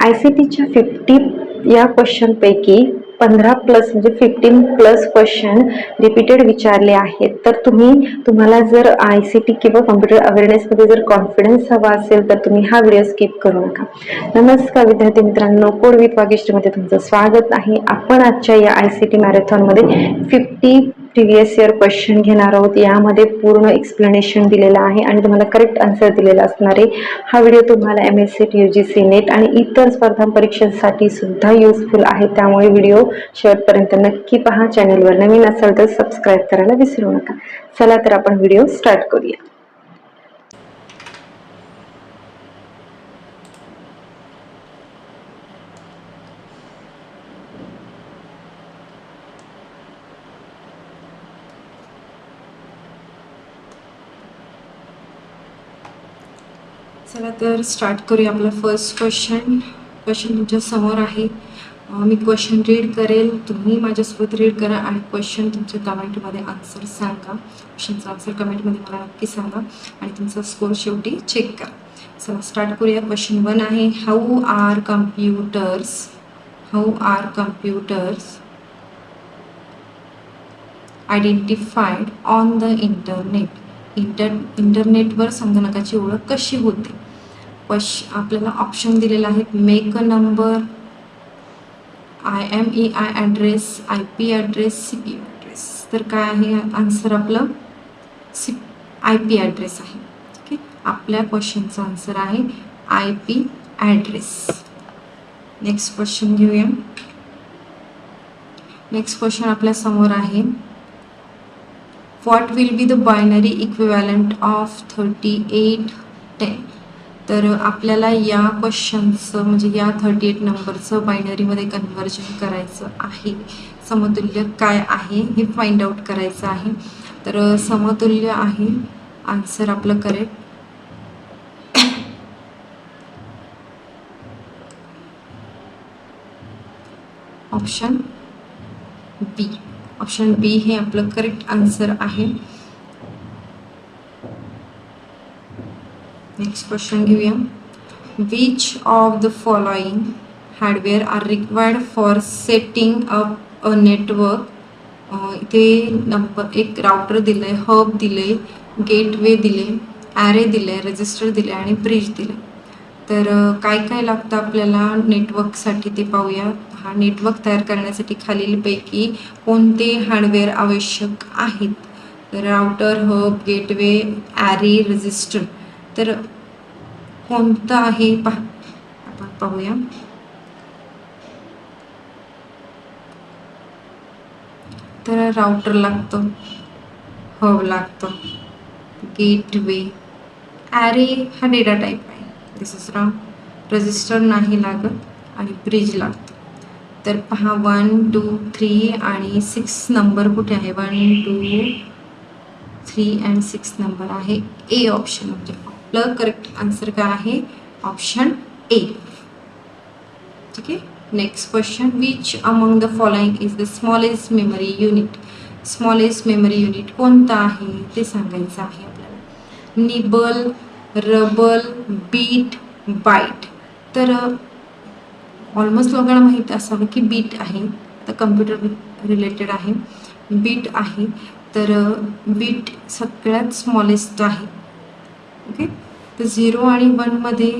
ICTच्या 50 या क्वेश्चनपैकी 15 प्लस म्हणजे 15+ question repeated विचारले आहेत. तर तुम्हाला जर ICT किंवा कॉम्प्युटर अवेअरनेसमध्ये जर कॉन्फिडन्स हवा असेल तर तुम्ही हा व्हिडिओ स्किप करू नका. नमस्कार विद्यार्थी मित्रांनो, कोड विथ वागिष्ठमध्ये तुमचं स्वागत आहे. आपण आजच्या या ICT मॅरेथॉनमध्ये 50 प्रिव्हियस इयर क्वेश्चन घेणार आहोत. यामध्ये पूर्ण एक्सप्लेनेशन दिलेलं आहे आणि तुम्हाला करेक्ट आन्सर दिलेला असणार आहे. हा व्हिडिओ तुम्हाला MSc UGC नेट आणि इतर स्पर्धा परीक्षांसाठी सुद्धा युजफुल आहे. त्यामुळे व्हिडिओ शेवटपर्यंत नक्की पहा. चॅनेलवर नवीन असाल तर सबस्क्राईब करायला विसरू नका. चला तर आपण व्हिडिओ स्टार्ट करूया. चला तर स्टार्ट करूया. आपला फर्स्ट क्वेश्चन तुमच्या समोर आहे. मी क्वेश्चन रीड करेल, तुम्ही माझ्यासोबत रीड करा आणि क्वेश्चन तुमच्या कमेंटमध्ये आन्सर सांगा. क्वेश्चनचा आन्सर कमेंटमध्ये मला नक्की सांगा आणि तुमचा स्कोर शेवटी चेक करा. चला स्टार्ट करूया. क्वेश्चन 1 आहे, how are computers identified on the internet. इंटरनेटवर संगणकाची ओळख कशी होते? आपल्याला ऑप्शन दिलेला आहे, make a number, IMEI address, IP address, CPU address. तर काय आहे आन्सर आपलं? IP ॲड्रेस आहे. ठीक आहे, आपल्या क्वेश्चनचा आन्सर आहे IP ॲड्रेस. नेक्स्ट क्वेश्चन घेऊया. नेक्स्ट क्वेश्चन आपल्या समोर आहे, what will be the binary equivalent of 3810. तर आपल्याला या क्वेश्चनचं म्हणजे या 38 नंबरचं बायनरीमध्ये कन्व्हर्जन करायचं आहे. समतुल्य काय आहे हे फाइंड आउट करायचं आहे. तर समतुल्य आहे आन्सर आपलं करेक्ट. ऑप्शन बी हे आपलं करेक्ट आन्सर आहे. नेक्स्ट क्वेश्चन घेऊया. Which of the following hardware are required for setting up a network. इथे नंबर एक राउटर दिले, हब दिले, गेटवे दिले, ॲरे दिले, रजिस्टर दिले आणि ब्रिज दिले. तर काय काय लागतं आपल्याला नेटवर्कसाठी ते पाहूया. हा नेटवर्क तयार करण्यासाठी खालीलपैकी कोणते हार्डवेअर आवश्यक आहेत? तर router, hub, gateway, array, register. तर कोणतं आहे आपण पाहूया. तर राउटर लागतं, हब लागतं, गेटवे, ॲरे हा डेटा टाईप आहे, दिस इज रॉंग. रजिस्टर नाही लागत आणि ब्रिज लागतं. तर पहा 1, 2, 3 आणि 6 नंबर कुठे आहे? 1, 2, 3 and 6 नंबर आहे ए ऑप्शन. म्हणजे आपलं करेक्ट आन्सर काय आहे? Option A. ठीक आहे. Next question, which among the following is the smallest memory unit. Smallest memory unit कोणतं आहे ते सांगायचं आहे आपल्याला. निबल, रबल, बीट, बाईट. तर ऑलमोस्ट लोकांना माहीत असावं की बीट आहे, तर कम्प्युटर रिलेटेड आहे. बीट आहे, तर बीट सगळ्यात स्मॉलेस्ट आहे. ओके, तर 0 आणि 1 मध्ये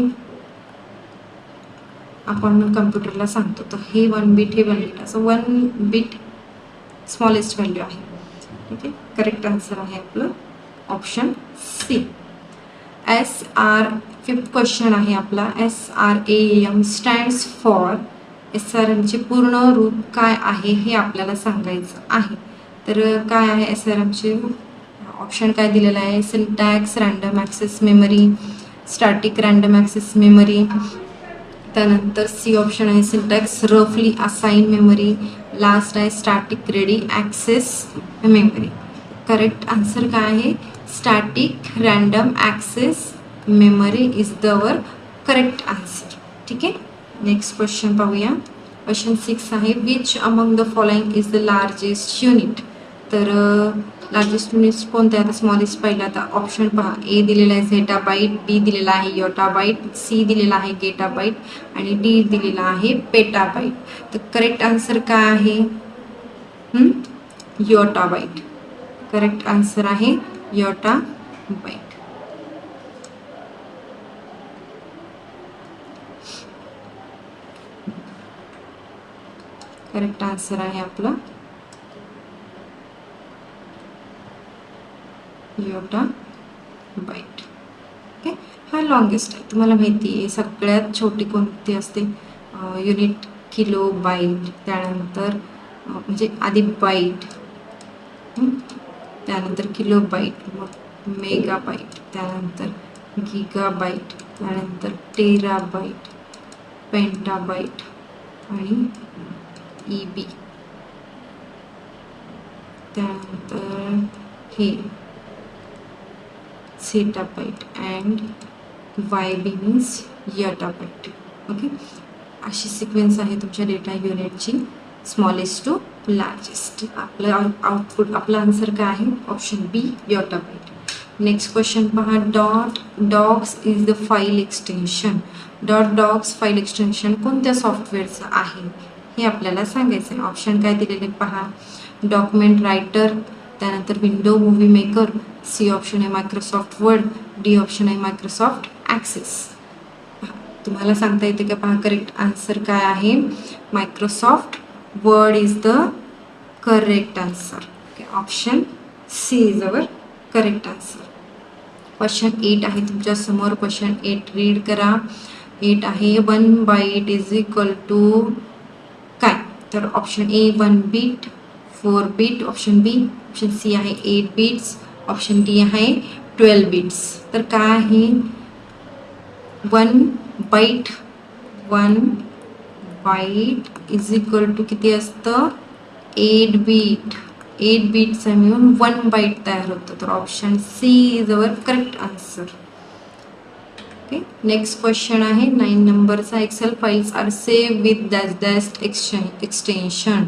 आपण कम्प्युटरला सांगतो, तर हे 1 बीट, हे 1 बीट, असं 1 बीट स्मॉलेस्ट व्हॅल्यू आहे. ठीक आहे, करेक्ट आन्सर आहे आपलं ऑप्शन सी. फिफ्थ क्वेश्चन आहे आपला, SRAM स्टँड्स फॉर. SRAMचे पूर्ण रूप काय आहे हे आपल्याला सांगायचं आहे. तर काय आहे SRAMचे ऑप्शन काय दिलेला आहे? Syntax random access memory, static random access memory. त्यानंतर सी ऑप्शन आहे सिंटॅक्स रफली असाइन मेमरी. लास्ट आहे static ready access memory. Correct answer काय आहे? Static random access memory is the our correct answer. ठीक आहे, नेक्स्ट क्वेश्चन पाहूया. Question 6 आहे, which among the following is the largest unit. तर लार्जेस्ट युनिट्स कोणते? आता स्मॉलेस्ट पाहिलं आता ऑप्शन पहा. ए दिलेला आहे झेटाबाईट, बी दिलेला आहे योटाबाईट, सी दिलेला आहे गेटाबाईट आणि डी दिलेला आहे पेटाबाईट. तर करेक्ट आन्सर काय आहे? योटाबाईट. करेक्ट आन्सर आहे योटाबाईट. करेक्ट आन्सर आहे आपला योटाबाईट. ओके, हा लॉंगेस्ट आहे. तुम्हाला माहिती आहे सगळ्यात छोटी कोणती असते? युनिट किलो बाईट, त्यानंतर म्हणजे आधी बाईट, त्यानंतर किलो बाईट, मग मेगा बाईट, त्यानंतर गिगा बाईट, त्यानंतर टेरा बाईट, पेंटाबाईट आणि EB. त्यानंतर हे zettabyte and YB means yottabyte. Okay, अशी सिक्वेन्स आहे तुमच्या डेटा युनिटची स्मॉलेस्ट टू लार्जेस्ट. आपलं आउटपुट, आपला आन्सर काय आहे? Option B yottabyte. Next question पहा. Docx is the file extension. Docx file extension कोणत्या सॉफ्टवेअरचं आहे हे आपल्याला सांगायचं आहे. ऑप्शन काय दिलेले पहा. डॉक्युमेंट रायटर, त्यानंतर window movie maker, C option आहे मायक्रोसॉफ्ट वर्ड, डी ऑप्शन आहे मायक्रोसॉफ्ट ॲक्सेस. तुम्हाला सांगता येते का? पहा करेक्ट आन्सर काय आहे? Microsoft Word is the correct answer. Okay, option C is our correct answer. Question 8 आहे तुमच्या समोर. क्वेश्चन 8 रीड करा. 8 आहे 1 बाईट इज इक्वल टू काय? तर option A 1 bit, 4 bit, option B, option C आहे 8 बीट्स, ऑप्शन डी आहे 12 beats. तर काय आहे? 1 बाईट इज इक्वल टू किती असतं? 8 बीट. 8 बीटचा मिळून 1 बाईट तयार होतं. तर option C is our correct answer. Okay, next question आहे 9 नंबरचा. Excel files are save with dash extension.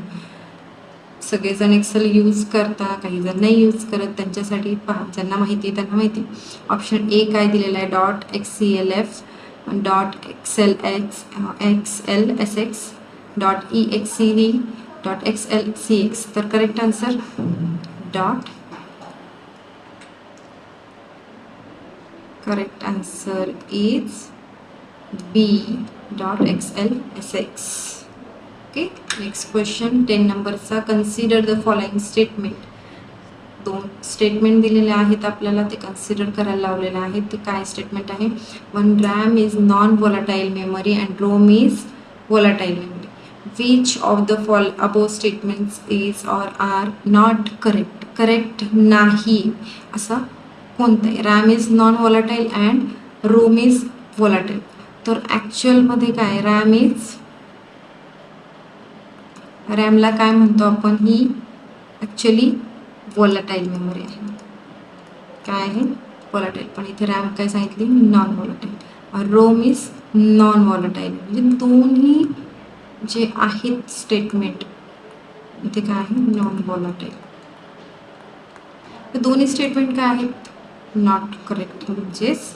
सगळेजण एक्सेल यूज करता, काही जण नाही यूज करत. त्यांच्यासाठी पहा, ज्यांना माहिती आहे त्यांना माहिती. ऑप्शन ए काय दिलेला आहे? .xclf, .xlsx, .excv, .xlcx. तर correct answer correct answer is B .xlsx. Okay, next question 10 नंबरचा. Consider the following statement. 2 statement दिलेले आहेत आपल्याला, ते कन्सिडर करायला लावलेले आहेत. ते काय स्टेटमेंट आहे? 1 RAM is non volatile memory and ROM is volatile memory. Which of the above statements is or are not correct. Correct नाही असं कोणतं आहे? RAM is non volatile and ROM is volatile. तर ॲक्च्युअलमध्ये काय? रॅमला काय म्हणतो आपण? ही ॲक्च्युअली व्होलाटाईल मेमरी आहे. काय आहे? व्होलाटाईल. पण इथे रॅम काय सांगितली? Non volatile. ROM is non volatile. म्हणजे दोन्ही जे आहेत स्टेटमेंट इथे काय आहे? Non volatile. तर दोन्ही स्टेटमेंट काय आहेत? Not correct. म्हणजेच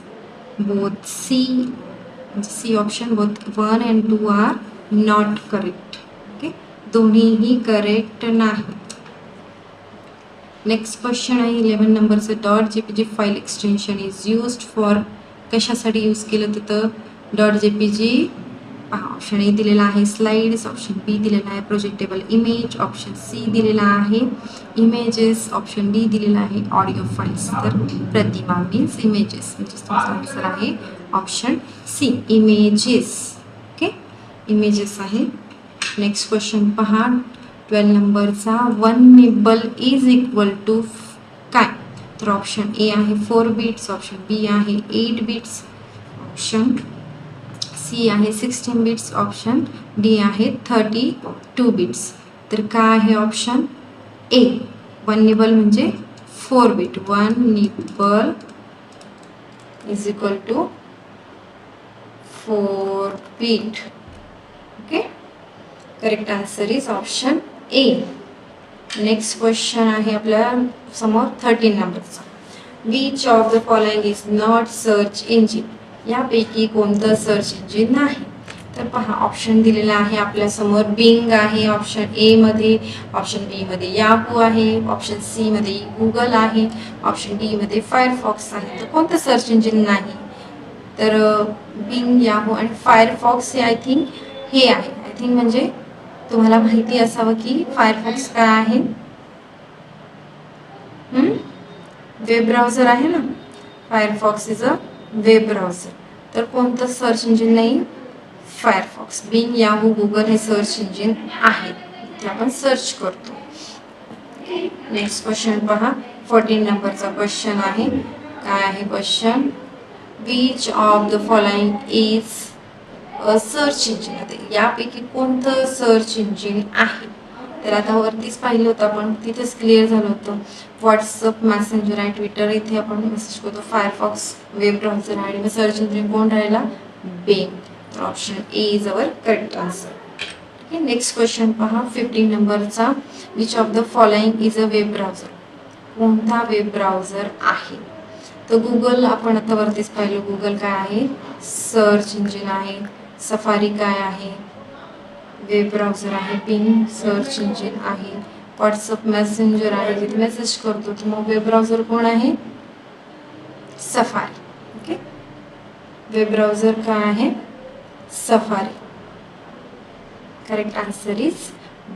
both C option both 1 and 2 are not correct. Okay, दोन्हीही करेक्ट नाहीत. नेक्स्ट क्वेश्चन आहे 11 नंबरचं. .jpg file extension is used for. कशासाठी यूज केलं तिथं? .jpg ऑप्शन ए दिलेला आहे स्लाइड्स, ऑप्शन बी दिलेला आहे प्रोजेक्टेबल इमेज, ऑप्शन सी दिलेला आहे इमेजेस, ऑप्शन डी दिलेला आहे ऑडिओ फाईल्स. तर प्रतिमा मीन्स इमेजेस, म्हणजे तुमचा आन्सर आहे option C images. Okay, images आहे. नेक्स्ट क्वेश्चन पहा 12 नंबरचा. 1 निबल इज इक्वल टू काय? तर ऑप्शन ए आहे 4 बीट्स, ऑप्शन बी आहे 8 बीट्स, ऑप्शन सी आहे 16 बीट्स, ऑप्शन डी आहे 32 बीट्स. तर काय आहे? ऑप्शन ए 1 निबल म्हणजे 4 bit. 1 nibble is equal to 4 bit. Okay, correct answer is option A. Next question आहे आपल्या समोर 13 नंबरचा. Which of the following is not search engine, यापैकी कोणतं सर्च इंजिन नाही. तर पहा ऑप्शन दिलेला आहे आपल्या समोर. बिंग आहे ऑप्शन ए मध्ये, ऑप्शन बी मध्ये याहू आहे, ऑप्शन सी मध्ये गुगल आहे, ऑप्शन डी मध्ये फायरफॉक्स आहे. तर कोणतं सर्च इंजिन नाही? तर बिंग, याहू आणि फायरफॉक्स हे आय थिंक हे आहे. आय थिंक म्हणजे तुम्हाला माहिती असावं की फायरफॉक्स काय आहे. वेब ब्राउझर आहे ना, Firefox is a web browser. तर कोणतं सर्च इंजिन नाही? फायरफॉक्स. बिंग, याहू, गुगल हे सर्च इंजिन आहे, ते आपण सर्च करतो. नेक्स्ट क्वेश्चन पहा, 14 नंबरचा क्वेश्चन आहे. काय आहे question? Which of the following is a search engine, यापैकी कोणतं सर्च इंजिन आहे? तर आता वरतीच पाहिलं होतं आपण, तिथेच क्लिअर झालं होतं. व्हॉट्सअप, मेसेंजर आणि ट्विटर इथे आपण मेसेज करतो. फायरफॉक्स वेब ब्राउझर आणि मग सर्च इंजिन कोण राहिला? बिंग. तर option A is our correct answer. Okay, next question पहा 15 नंबरचा. Which of the following is a web browser, कोणता वेब ब्राउझर आहे? तर गुगल आपण आता वरतीच पाहिलं, गुगल काय आहे? सर्च इंजिन आहे. सफारी काय आहे? वेब ब्राउझर आहे. बिंग सर्च इंजिन आहे. व्हॉट्सअप मेसेंजर आहे, जिथे मेसेज करतो. तर मग वेब ब्राउझर कोण आहे? सफारी. ओके, वेब ब्राउझर काय आहे? Safari. Correct answer is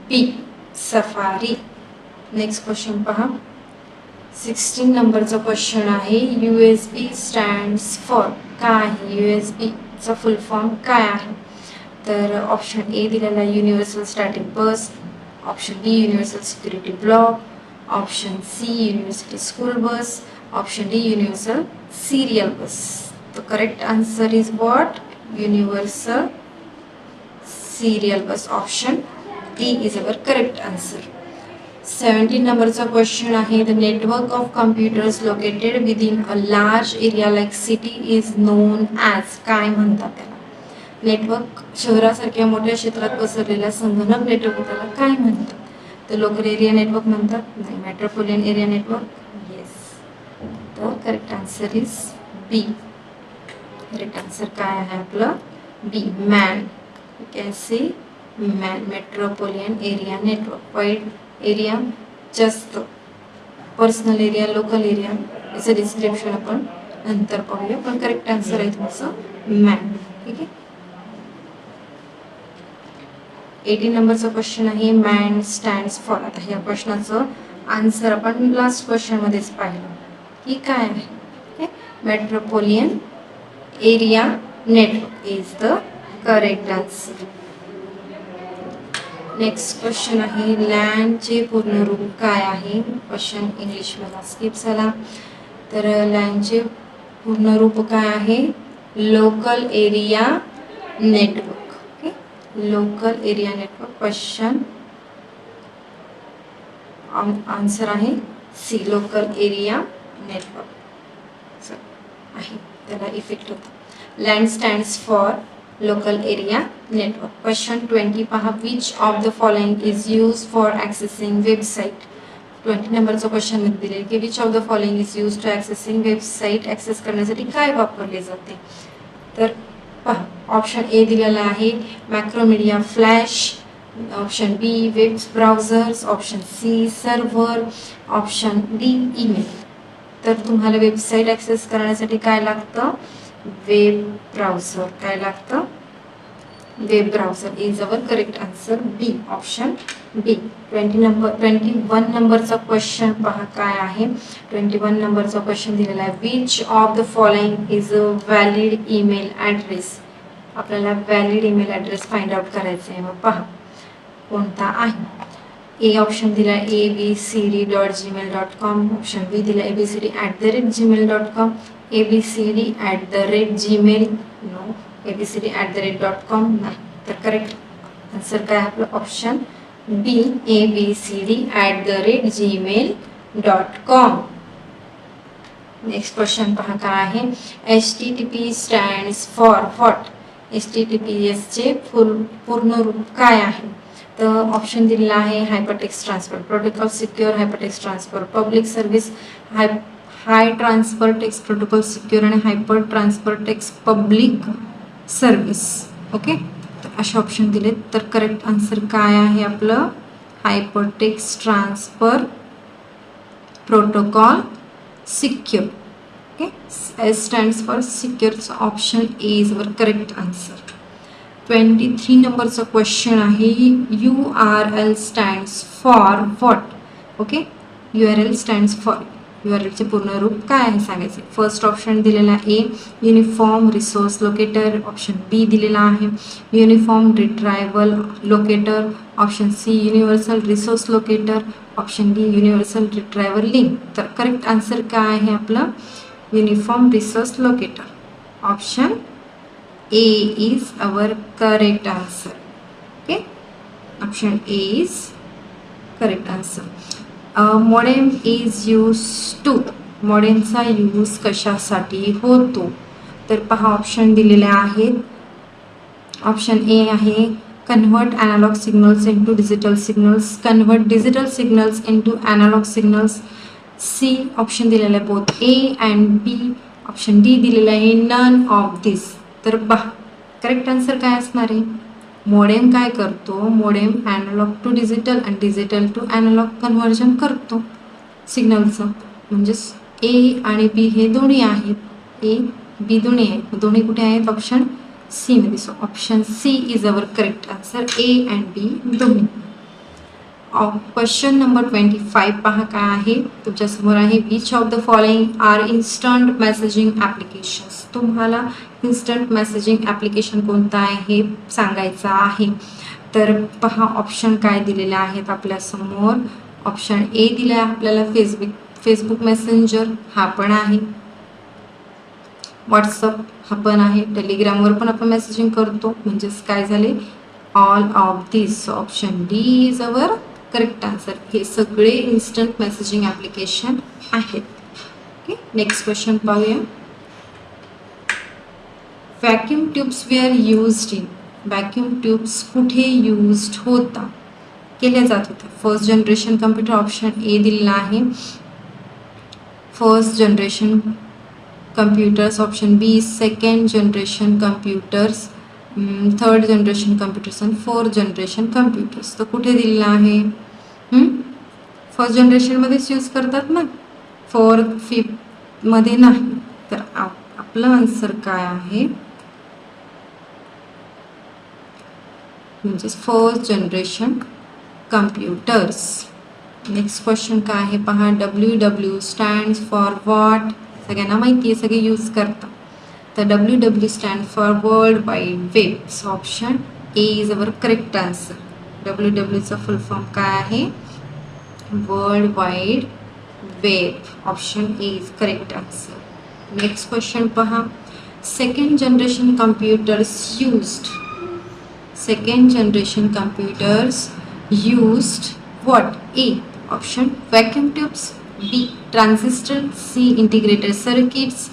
B, Safari. Next question पहा, 16 नंबरचा क्वेश्चन आहे. USB स्टँड्स फॉर, काय आहे? USB चा फुल फॉर्म काय आहे? तर ऑप्शन ए दिलेला आहे universal static bus, option B universal security block, option C university school bus, option D universal serial bus. तर correct answer is what? Universal serial bus. Option D is our correct answer. 17 नंबरचा question आहे. The network of computers located within a large area like city is known as, काय म्हणतात त्याला? Network, शहरासारख्या मोठ्या क्षेत्रात पसरलेल्या संगणक नेटवर्क त्याला काय म्हणतात? तर लोकल एरिया नेटवर्क म्हणतात? नाही. Metropolitan area network? येस. तर correct answer is B. Correct answer काय आहे आपलं? B, MAN. You can see MAN. Metropolitan area network. Wide area जास्त, पर्सनल एरिया, लोकल एरिया, याचं डिस्क्रिप्शन आपण नंतर पाहूया. पण करेक्ट आन्सर आहे तुमचं मॅन. ठीक आहे. 18 नंबरचा क्वेश्चन आहे. Man stands for. आता ह्या प्रश्नाचं आन्सर आपण लास्ट क्वेश्चन मध्येच पाहिलं की काय आहे? Metropolitan area network is the correct answer. Next question आहे. लँडचे पूर्ण रूप काय आहे? क्वेश्चन इंग्लिश मला स्किप झाला. तर लँडचे पूर्ण रूप काय आहे? Local area network. Local area network. Question answer आहे सी, लोकल एरिया नेटवर्क आहे, त्याला इफेक्ट होता. LAN stands for local area network. Question 20 पहा. Which of the following is use for accessing website. 20 नंबरचा क्वेश्चन मध्ये दिले की which of the following is use to accessing website, access करण्यासाठी काय वापरले जाते? तर पहा ऑप्शन ए दिलेला आहे Macromedia Flash, option B web browsers, option C server, option D email. तर तुम्हाला वेबसाईट ॲक्सेस करण्यासाठी काय लागतं? Web browser. काय लागतं? Web browser is our correct answer B, option B. 21 नंबरचा क्वेश्चन पहा काय आहे. 21 नंबरचा क्वेश्चन दिलेला आहे. Which of the following is a valid email address. आपल्याला valid email address find out करायचं आहे. मग पहा कोणता आहे. ए ऑप्शन दिला abcd.gmail.com, ऑप्शन बी दिला abcd@gmail.com, abcd@gmail, नो, abcd@.com नाही. तर करेक्ट आन्सर काय आपलं? ऑप्शन बी, abcd@gmail.com. नेक्स्ट क्वेश्चन पहा काय आहे. HTTP stands for what. HTTPS चे पूर्ण रूप काय आहे? तर ऑप्शन दिलेला आहे hypertext transfer protocol, secure hypertext transfer, public service, high transfer text protocol secure आणि hyper transfer text public service. Okay, तर असे ऑप्शन दिलेत. तर करेक्ट आन्सर काय आहे आपलं? Hypertext transfer protocol secure. Okay, S stands for secure. So option A is our correct answer. 23 नंबरचा question आहे URL stands for what? Okay, URL stands for URLचे पूर्ण रूप काय आहे सांगायचे. फर्स्ट ऑप्शन दिलेला A uniform resource locator, option B दिलेला आहे uniform retrieval locator, option C universal resource locator, option D universal retrieval link. तर करेक्ट आन्सर काय आहे आपलं? uniform resource locator. Option A is our correct answer. Okay, option A is correct answer. Modem is used to, modemचा use कशासाठी होतो? तर पहा option दिलेले आहेत. ऑप्शन ए आहे convert analog signals into digital signals, convert digital signals into analog signals. C option दिलेला आहे both A and B. Option D दिलेला आहे नन ऑफ दिस. तर पहा करेक्ट आन्सर काय असणार आहे? मोडेम काय करतो? मोडेम ॲनालॉग टू डिजिटल आणि डिजिटल टू ॲनालॉग कन्व्हर्जन करतो सिग्नलचं. म्हणजेच ए आणि बी हे दोन्ही आहेत, ए बी दोन्ही आहेत. दोन्ही कुठे आहेत? ऑप्शन सी मध्ये. So option C is our correct answer, A and B दोन्ही. क्वेश्चन नंबर 25 पहा काय आहे तुमच्यासमोर आहे. Which of the following are instant messaging applications? तुम्हाला इन्स्टंट मेसेजिंग ॲप्लिकेशन कोणतं आहे हे सांगायचं आहे. तर पहा ऑप्शन काय दिलेले आहेत आपल्यासमोर. ऑप्शन ए दिला आहे आपल्याला फेसबुक मेसेंजर, हा पण आहे. व्हॉट्सअप हा पण आहे. टेलिग्रामवर पण आपण मेसेजिंग करतो. म्हणजेच काय झाले? All of this. Option D is our correct answer. हे सगळे इन्स्टंट मेसेजिंग ॲप्लिकेशन आहेत. ओके, नेक्स्ट क्वेश्चन पाहूया. Vacuum tubes were used in, vacuum tubes कुठे युज्ड होता केल्या जात होत्या? First generation computer, option A दिलेला आहे first generation computers, option B second generation computers, third generation computers आणि फोर्थ जनरेशन कम्प्युटर्स. तर कुठे दिलेलं आहे? फर्स्ट जनरेशनमध्येच यूज करतात ना, फोर्थ फिफ्थमध्ये नाही. तर आपलं आन्सर काय आहे? म्हणजेच first generation computers. Next question काय आहे पहा. WW stands for what? सगळ्यांना माहिती आहे, सगळे यूज करतात. तर WW stand for world wide web. So option A is our correct answer. WWचा फुल फॉर्म काय आहे? World wide web. Option A is correct answer. Next question पहा. Second generation computers used, second generation computers used what? A option vacuum tubes, B transistor, C integrated circuits,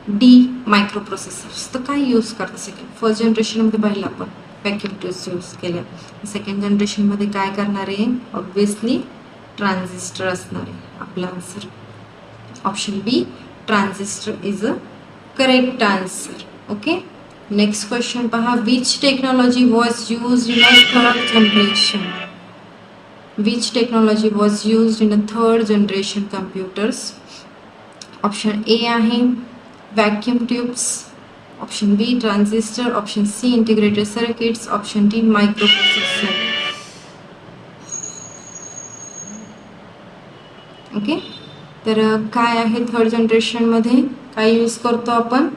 D microprocessors. तर काय use करतात second? First जनरेशनमध्ये पाहिलं आपण vacuum tubes use केल्या. Second जनरेशनमध्ये काय करणार आहे? ऑब्विसली ट्रान्झिस्टर असणार आहे. आपला answer option B transistor is a correct answer. Okay, next question पहा. Which technology was use in a third generation? Which technology was use in a third generation computers? Option A आहे vacuum tubes, option B transistor, option C integrated circuits, option D microprocessor. Okay, तर काय आहे third जनरेशनमध्ये काय use करतो आपण?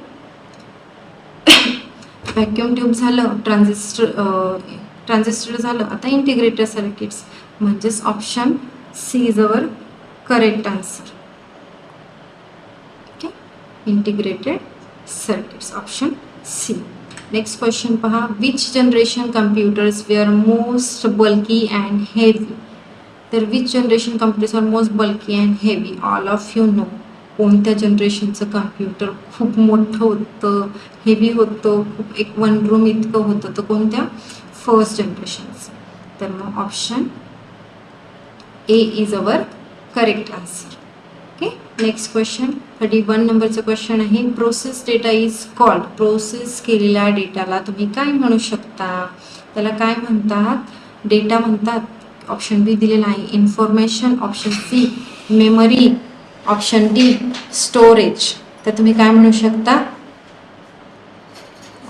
Vacuum tube झालं, transistor झालं, आता इंटिग्रेटेड सर्किट्स. म्हणजेच option C is our correct answer. Okay, integrated circuits, option C. Next question पहा. Which generation computers were most bulky and heavy? तर which generation computers are most bulky and heavy? All of you know. कोणत्या जनरेशनचं computer खूप मोठं होतं, heavy होतं, खूप एक वन रूम इतकं होतं? तर कोणत्या? फर्स्ट जनरेशनचं. तर मग option A is our correct answer. Okay, next question 31 नंबरचं क्वेश्चन आहे. Process data is called. Process केलेल्या डेटाला तुम्ही काय म्हणू शकता? त्याला काय म्हणतात? डेटा म्हणतात. ऑप्शन बी दिलेला आहे information, option C memory, option D storage. तर तुम्ही काय म्हणू शकता?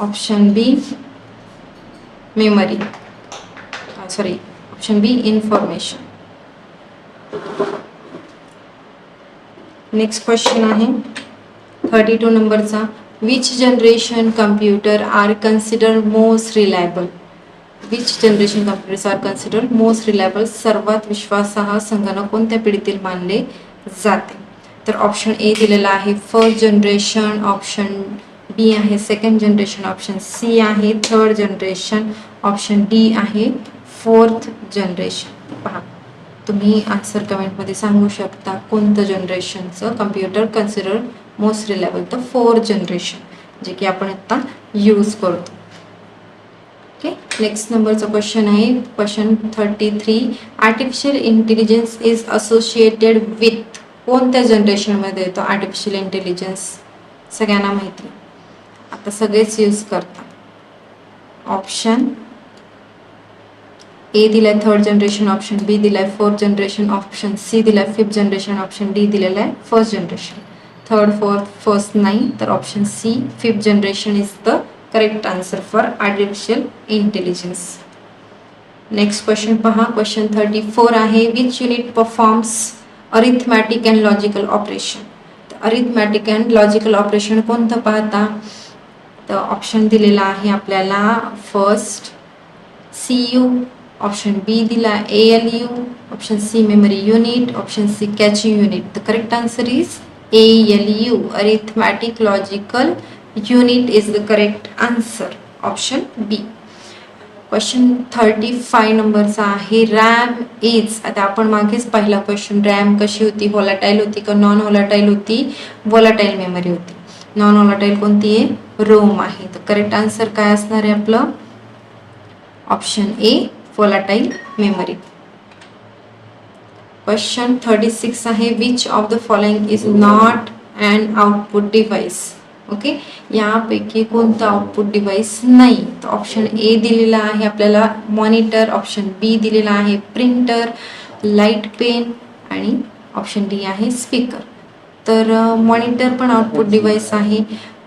Option B memory, sorry option B information. Next question आहे 32 नंबरचा. Which generation computer are consider most reliable. Which generation computers are consider most reliable. सर्वात विश्वासार्ह संगणक कोणत्या पिढीतील मानले जाते? तर ऑप्शन ए दिलेला आहे फर्स्ट जनरेशन, ऑप्शन बी आहे सेकंड जनरेशन, ऑप्शन सी आहे थर्ड जनरेशन, ऑप्शन डी आहे फोर्थ जनरेशन. पहा, तुम्ही आन्सर कमेंटमध्ये सांगू शकता कोणतं जनरेशनचं कम्प्युटर कन्सिडर मोस्ट रिलायबल. तर फोर्थ जनरेशन, जे की आपण आता यूज करतो. ओके, नेक्स्ट नंबरचा क्वेश्चन आहे question 33. Artificial intelligence is associated with. कोणत्या जनरेशनमध्ये येतो आर्टिफिशियल इंटेलिजन्स? सगळ्यांना माहिती, आता सगळेच यूज करतात. ऑप्शन ए दिलाय थर्ड जनरेशन, ऑप्शन बी दिलाय फोर्थ जनरेशन, ऑप्शन सी दिलाय फिफ्थ जनरेशन, ऑप्शन डी दिलेला आहे first generation. Third fourth first नाही, तर option C fifth generation is the correct answer for artificial intelligence. Next question पहा, question 34 आहे. Which unit performs arithmetic and logical operation. Arithmetic and logical operation कोणतं पाहता? तर option दिलेला आहे आपल्याला फर्स्ट CU, ऑप्शन बी दिला ALU, option C memory unit, option C caching unit. The correct answer is ALU, arithmetic logical unit is the correct answer, option B. Question 35 नंबरचा आहे. RAM is. आता आपण मागेच पहिला क्वेश्चन, रॅम कशी होती, volatile होती का नॉन व्होलाटाईल होती? व्होलाटाईल मेमरी होती. नॉन व्होलाटाईल कोणती आहे? रोम आहे. तर करेक्ट आन्सर काय असणार आहे आपलं? Option A volatile memory. Question 36 आहे. Which of the following is not and output device. Okay, यापैकी कोणतं आउटपुट डिव्हाइस नाही? तर ऑप्शन ए दिलेला आहे आपल्याला मॉनिटर, ऑप्शन बी दिलेला आहे प्रिंटर, लाईट पेन आणि ऑप्शन डी आहे स्पीकर. तर मॉनिटर पण आउटपुट डिव्हाइस आहे,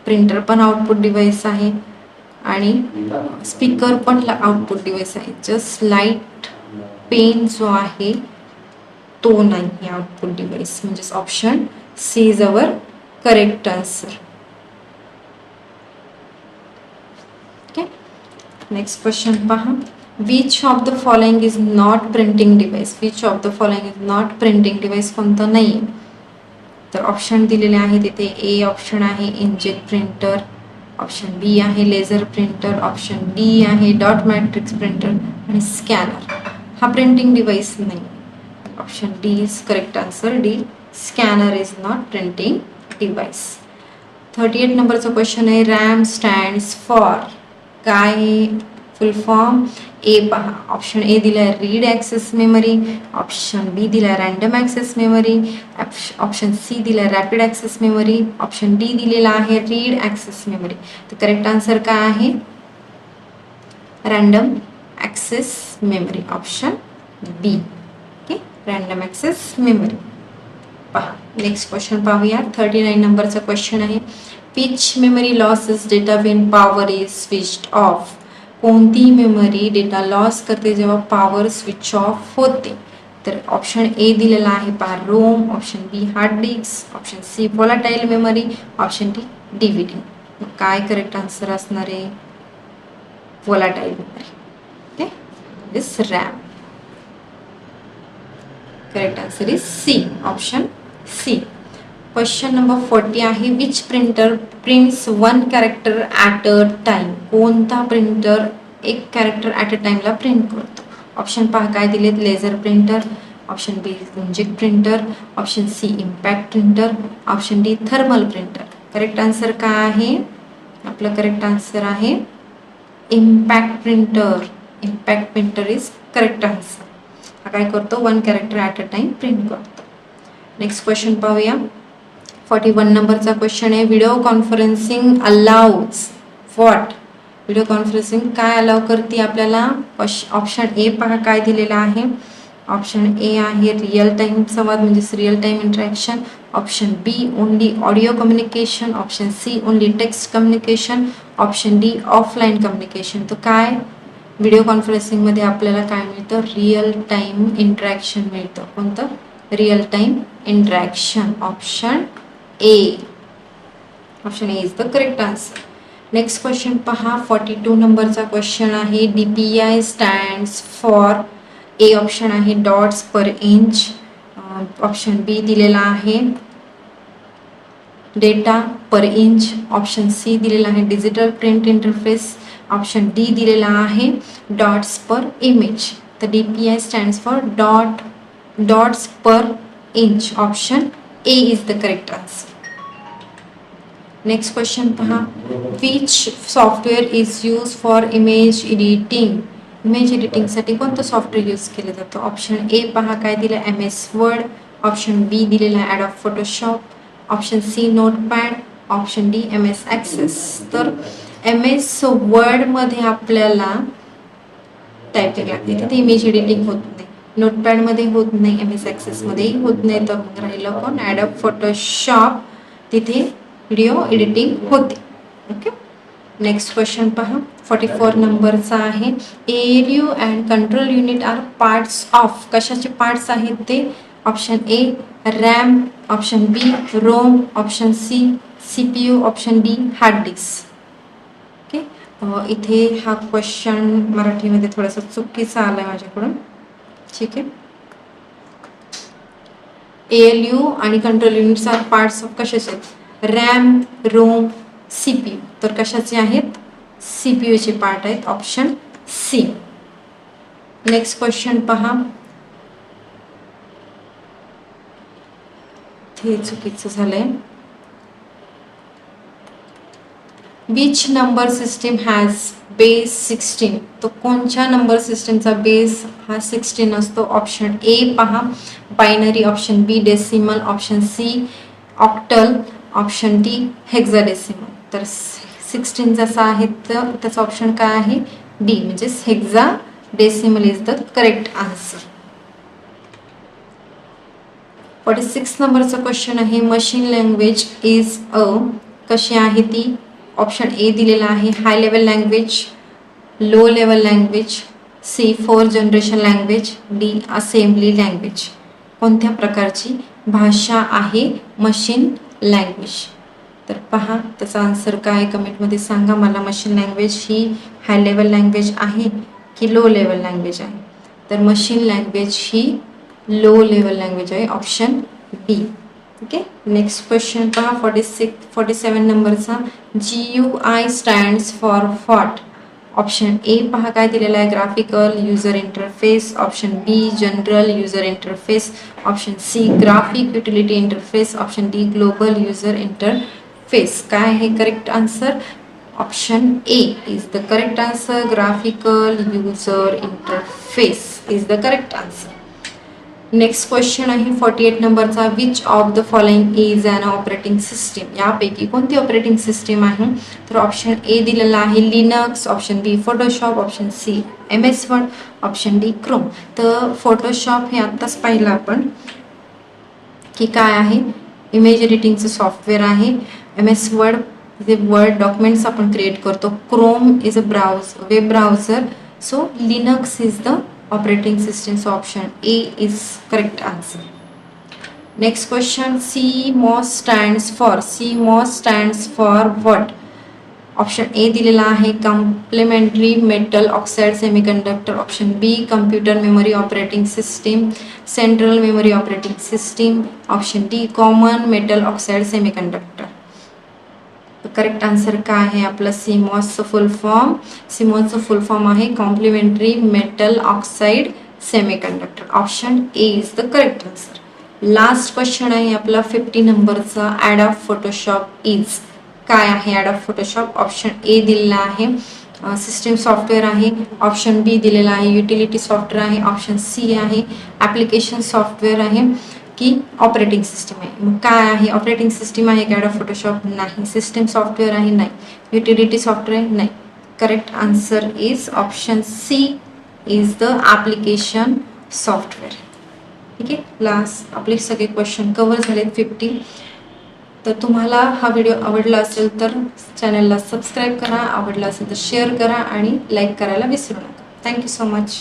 प्रिंटर पण आउटपुट डिव्हाइस आहे आणि स्पीकर पण आउटपुट डिव्हाइस आहे. जस्ट लाईट पेन जो आहे तो नाही आउटपुट डिव्हाइस. म्हणजेच option C is our correct answer. Okay, next question पहा. Which of the following is not printing device. Which of the following is not printing device कोणतं नाही? तर ऑप्शन दिलेले आहे तिथे. ए ऑप्शन आहे इंकजेट प्रिंटर, ऑप्शन बी आहे laser printer, option D आहे डॉट मॅट्रिक्स प्रिंटर आणि स्कॅनर. हा प्रिंटिंग डिव्हाइस नाही. Option D is correct answer. D scanner is not printing device. 38 नंबरचा क्वेश्चन आहे. RAM stands for. काय full form? ए पहा, ऑप्शन ए दिलाय read access memory, option B दिलाय random access memory, option C दिलाय rapid access memory, option D दिलेला आहे रीड ॲक्सेस मेमरी. तर करेक्ट आन्सर काय आहे? Random access memory, option B. Okay, random access memory. पहा, next question पाहूया. 39 नंबरचा क्वेश्चन आहे. Which memory loses data when power is switched off. कोणती मेमरी डेटा लॉस करते जेव्हा पॉवर स्विच ऑफ होते? तर ऑप्शन ए दिलेला आहे पहा ROM, option B hard disk, option C volatile memory, option D DVD. काय करेक्ट आन्सर असणार आहे? Volatile memory. Okay, this RAM. Correct answer is C, option C. Question number 40 आहे. Which printer prints one character at a time. कोणता printer एक character at a टाइमला print करतो? Option पहा काय दिलेत. Laser printer, option B inkjet printer, option C impact printer, option D thermal printer. Correct answer काय आहे? आपलं करेक्ट आन्सर आहे impact printer. Impact printer is correct answer. हा काय करतो, 1 character at a time print करतो. नेक्स्ट क्वेश्चन पाहूया. 41 नंबरचा क्वेश्चन आहे, video conferencing allows what. Video conferencing काय अलाउ करते आपल्याला. ऑप्शन ए पहा काय दिलेला आहे. ऑप्शन ए आहे रिअल टाइम संवाद म्हणजेच real time interaction. Option B only audio communication. Option C only text communication. Option D offline communication. तर काय व्हिडिओ कॉन्फरन्सिंगमध्ये आपल्याला काय मिळतं, रिअल टाइम इंटरॅक्शन मिळतं. कोणतं, real time interaction. Option A. Option A is the correct answer. Next question पहा. 42 नंबरचा question आहे, DPI stands for. A option आहे dots per inch. Option B दिलेला आहे data per inch. Option C दिलेला आहे digital print interface. Option D दिलेला आहे डॉट्स पर इमेज. तर DPI stands for dots per inch. Option A is the correct answer. Next question पहा. Which software is use for image editing. Image एडिटिंगसाठी कोणतं software use केलं जातं. Option A पहा काय दिलं, MS वर्ड. ऑप्शन बी दिलेला आहे Adobe Photoshop. Option C notepad. Option D MS access. तर MS वर्डमध्ये आपल्याला टायपिंग लागते, तिथे इमेज एडिटिंग होत नाही. नोटपॅडमध्ये होत नाही, MS ॲक्सेसमध्येही होत नाही. तर मग राहिलं कोण, ॲडोब फोटोशॉप, तिथे व्हिडिओ एडिटिंग होते. ओके. नेक्स्ट क्वेश्चन पहा. 44 नंबरचा आहे, ALU and control unit are parts of. कशाचे पार्ट्स आहेत ते. Option A RAM. Option B ROM. Option C CPU. Option D hard disk. Okay. इथे हा क्वेश्चन मराठीमध्ये थोडासा चुकीचा आला आहे माझ्याकडून. ठीक आहे. ALU आणि control units are parts of कशाचे आहेत, रॅम, रोम, CPU. तर कशाचे आहेत, CPU चे पार्ट आहेत. Option C. नेक्स्ट क्वेश्चन पहा. हे चुकीचं झालंय. Which number system has base 16. तो कोणत्या नंबर सिस्टीमचा बेस हा 16 असतो. ऑप्शन ए पहा binary. Option B decimal. Option C octal. Option D hexadecimal. तर 16 जसा आहे तर त्याचा ऑप्शन काय आहे, डी म्हणजेच hexadecimal is the correct answer. 46 नंबरचा क्वेश्चन आहे, मशीन लँग्वेज इज अ. कशी आहे ती. ऑप्शन ए दिलेला आहे high level language, low level language, C 4th generation language, D assembly language. कोणत्या प्रकारची भाषा आहे मशीन लँग्वेज. तर पहा त्याचा आन्सर काय कमेंटमध्ये सांगा मला. मशीन लँग्वेज ही हाय लेवल लँग्वेज आहे की लो लेवल लँग्वेज आहे. तर मशीन लँग्वेज ही लो लेवल लँग्वेज आहे. Option B. Okay. Next question पहा. 47 नंबरचा, GUI stands for what. Option A पहा काय दिलेला आहे, graphical user interface. Option B general user interface. Option C graphic utility interface. Option D global user interface. काय आहे correct answer. Option A is the correct answer. Graphical user interface is the correct answer. Next question आहे 48 नंबरचा, which of the following is an operating system. यापैकी कोणती operating system आहे. तर option A दिलेला आहे Linux. Option B Photoshop. Option C MS Word. Option D Chrome. तर Photoshop हे आत्ताच पाहिलं आपण की काय आहे, इमेज एडिटिंगचं सॉफ्टवेअर आहे. MS वर्ड जे वर्ड डॉक्युमेंट्स आपण क्रिएट करतो. Chrome is a web browser. So Linux is the operating system. So option A is correct answer. Next question, CMOS stands for what. Option A दिलेला आहे complementary metal oxide semiconductor. Option B computer memory operating system, central memory operating system. Option D common metal oxide semiconductor. Correct answer काय आहे आपलं, CMOSचं full form. CMOSचं full form आहे complementary metal oxide semiconductor. Option A is the correct answer. Last question आहे आपला 50 नंबरचा, Adobe Photoshop is. काय आहे ॲडोब फोटोशॉप. ऑप्शन ए दिलेला आहे सिस्टीम सॉफ्टवेअर आहे, ऑप्शन बी दिलेला आहे युटिलिटी सॉफ्टवेअर आहे, ऑप्शन सी आहे ॲप्लिकेशन सॉफ्टवेअर आहे की ऑपरेटिंग सिस्टीम आहे. मग काय आहे? ऑपरेटिंग सिस्टीम आहे का फोटोशॉप? नाही. सिस्टीम सॉफ्टवेअर आहे? नाही. युटिलिटी सॉफ्टवेअर आहे? नाही. Correct answer is option C is the application software. ठीक आहे, लास्ट आपले सगळे क्वेश्चन कव्हर झालेत 50. तर तुम्हाला हा व्हिडिओ आवडला असेल तर चॅनलला सबस्क्राईब करा, आवडला असेल तर शेअर करा आणि लाईक करायला विसरू नका. Thank you so much.